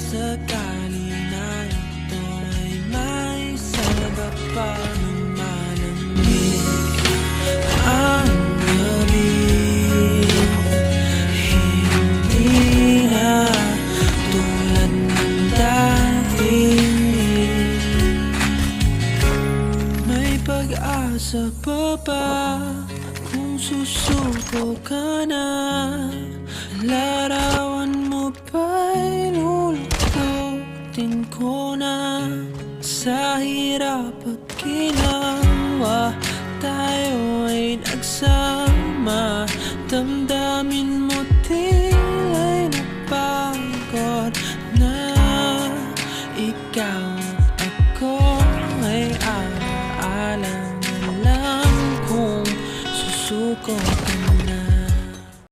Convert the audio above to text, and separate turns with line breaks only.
sakali na ito ay may sabak pa ng malamig ang gabi. Hindi na tulad ng dati, may pag-asa pa ba kung susuko ka na? Larawan mo ba'y lulututin ko na? Sa hirap at ginawa, tayo ay nagsama. Damdamin mo tila'y napagod na. Ikaw at ako ay aalala lang kung susuko